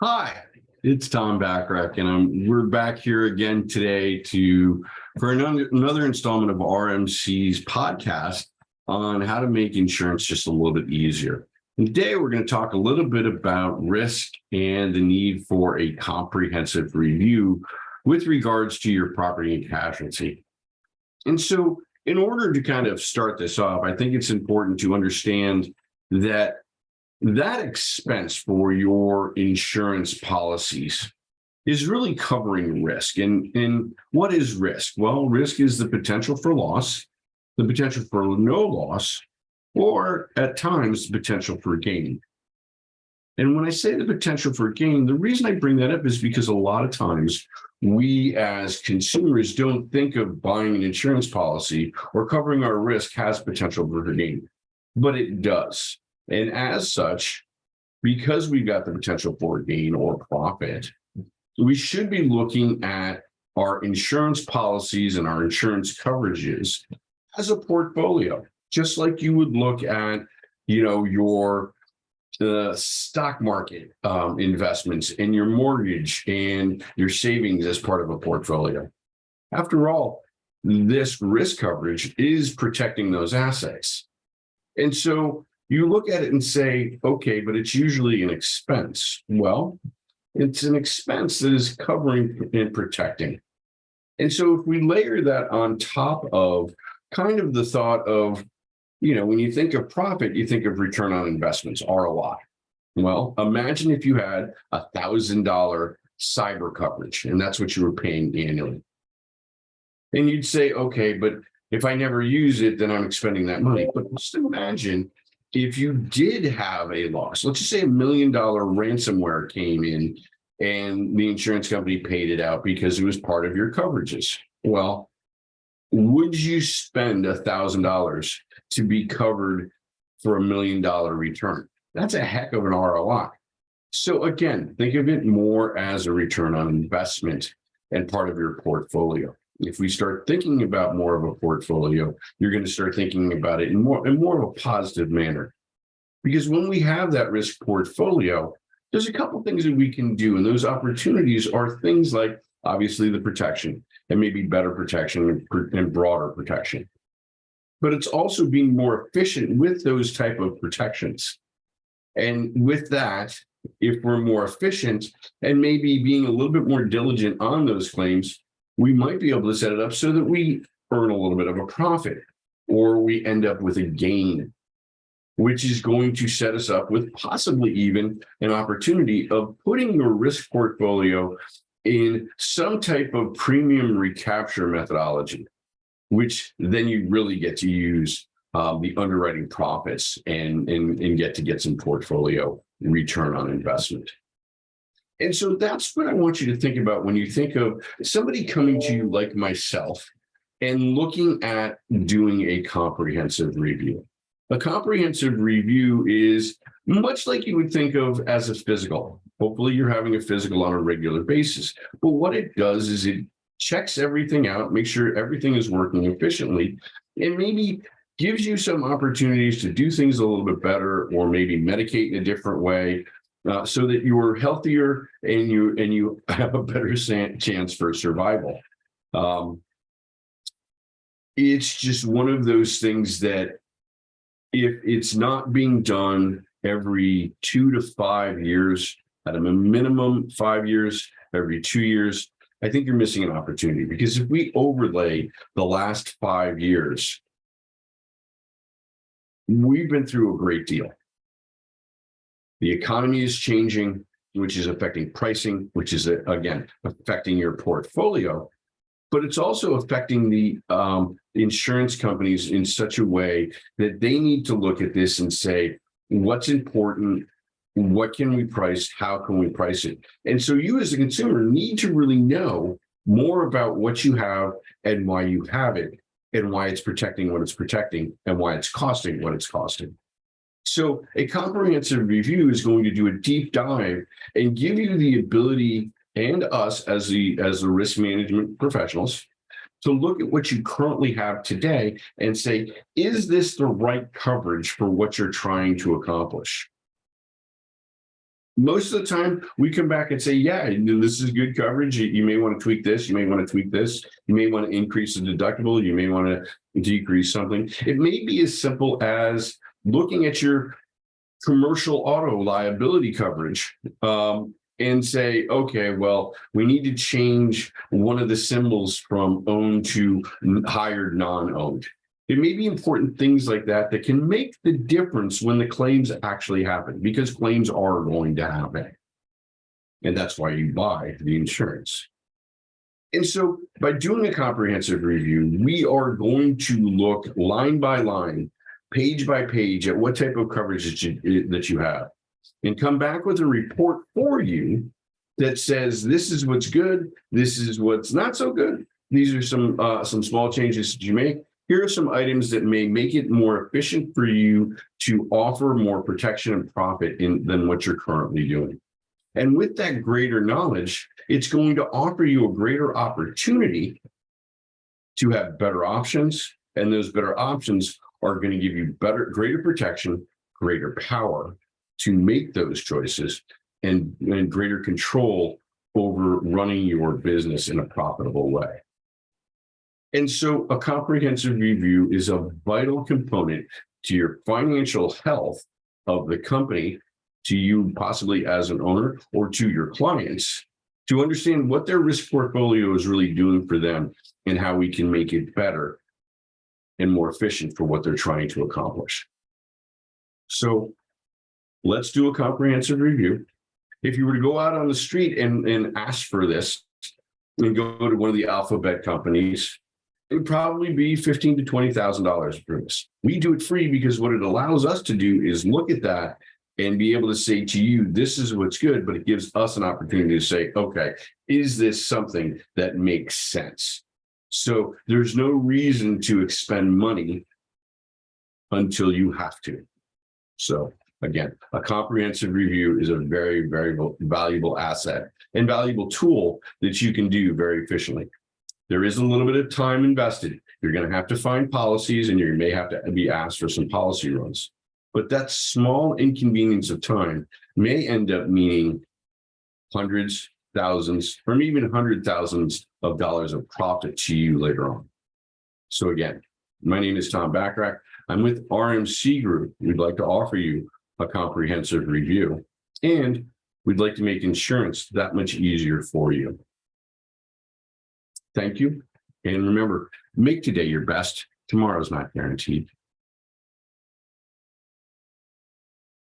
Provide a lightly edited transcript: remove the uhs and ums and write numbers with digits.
Hi, it's Tom Bacharach, and we're back here again today for another installment of RMC's podcast on how to make insurance just a little bit easier. And today, we're going to talk a little bit about risk and the need for a comprehensive review with regards to your property and casualty. And so, in order to kind of start this off, I think it's important to understand that expense for your insurance policies is really covering risk. And what is risk? Well, risk is the potential for loss, the potential for no loss, or at times the potential for gain. And when I say the potential for gain, the reason I bring that up is because a lot of times we as consumers don't think of buying an insurance policy or covering our risk has potential for gain, but it does. And as such, because we've got the potential for gain or profit, we should be looking at our insurance policies and our insurance coverages as a portfolio, just like you would look at, your stock market investments and your mortgage and your savings as part of a portfolio. After all, this risk coverage is protecting those assets. And so you look at it and say, okay, but it's usually an expense. Well, it's an expense that is covering and protecting. And so if we layer that on top of kind of the thought of, when you think of profit, you think of return on investments, ROI. Well, imagine if you had $1,000 cyber coverage, and that's what you were paying annually. And you'd say, okay, but if I never use it, then I'm expending that money. But just imagine if you did have a loss, let's just say $1 million ransomware came in and the insurance company paid it out because it was part of your coverages. Well, would you spend $1,000 to be covered for $1 million return? That's a heck of an ROI. So again, think of it more as a return on investment and part of your portfolio. If we start thinking about more of a portfolio, you're going to start thinking about it in more of a positive manner. Because when we have that risk portfolio, there's a couple things that we can do. And those opportunities are things like, obviously, the protection and maybe better protection and broader protection. But it's also being more efficient with those type of protections. And with that, if we're more efficient and maybe being a little bit more diligent on those claims, we might be able to set it up so that we earn a little bit of a profit, or we end up with a gain, which is going to set us up with possibly even an opportunity of putting your risk portfolio in some type of premium recapture methodology, which then you really get to use the underwriting profits and get some portfolio return on investment. And so that's what I want you to think about when you think of somebody coming to you like myself and looking at doing a comprehensive review. A comprehensive review is much like you would think of as a physical. Hopefully you're having a physical on a regular basis. But what it does is it checks everything out, makes sure everything is working efficiently, and maybe gives you some opportunities to do things a little bit better, or maybe medicate in a different way, so that you're healthier and you have a better chance for survival. It's just one of those things that if it's not being done every 2 to 5 years, at a minimum 5 years, every 2 years, I think you're missing an opportunity. Because if we overlay the last 5 years, we've been through a great deal. The economy is changing, which is affecting pricing, which is, again, affecting your portfolio. But it's also affecting the insurance companies in such a way that they need to look at this and say, what's important? What can we price? How can we price it? And so you as a consumer need to really know more about what you have and why you have it, and why it's protecting what it's protecting, and why it's costing what it's costing. So a comprehensive review is going to do a deep dive and give you the ability, and us as the risk management professionals, to look at what you currently have today and say, is this the right coverage for what you're trying to accomplish? most of the time we come back and say, yeah, this is good coverage. You may want to tweak this. You may want to tweak this. You may want to increase the deductible. You may want to decrease something. It may be as simple as looking at your commercial auto liability coverage and say, okay, well, we need to change one of the symbols from owned to hired non-owned. It may be important things like that that can make the difference when the claims actually happen, because claims are going to happen. And that's why you buy the insurance. And so by doing a comprehensive review, we are going to look line by line, page by page at what type of coverage that you have, and come back with a report for you that says, this is what's good, this is what's not so good. These are some small changes that you make. Here are some items that may make it more efficient for you to offer more protection and profit than what you're currently doing. And with that greater knowledge, it's going to offer you a greater opportunity to have better options. And those better options are going to give you greater protection, greater power to make those choices, and greater control over running your business in a profitable way. And so a comprehensive review is a vital component to your financial health of the company, to you possibly as an owner, or to your clients, to understand what their risk portfolio is really doing for them and how we can make it better and more efficient for what they're trying to accomplish. So let's do a comprehensive review. If you were to go out on the street and ask for this and go to one of the alphabet companies, it would probably be $15,000 to $20,000 for this. We do it free because what it allows us to do is look at that and be able to say to you, this is what's good, but it gives us an opportunity to say, okay, is this something that makes sense? So there's no reason to expend money until you have to. So again, a comprehensive review is a very, very valuable asset and valuable tool that you can do very efficiently. There is a little bit of time invested. You're going to have to find policies, and you may have to be asked for some policy runs. But that small inconvenience of time may end up meaning hundreds, thousands, or even $100,000s of dollars of profit to you later on. So again, my name is Tom Bacharach. I'm with RMC Group. We'd like to offer you a comprehensive review, and we'd like to make insurance that much easier for you. Thank you. And remember, make today your best. Tomorrow's not guaranteed.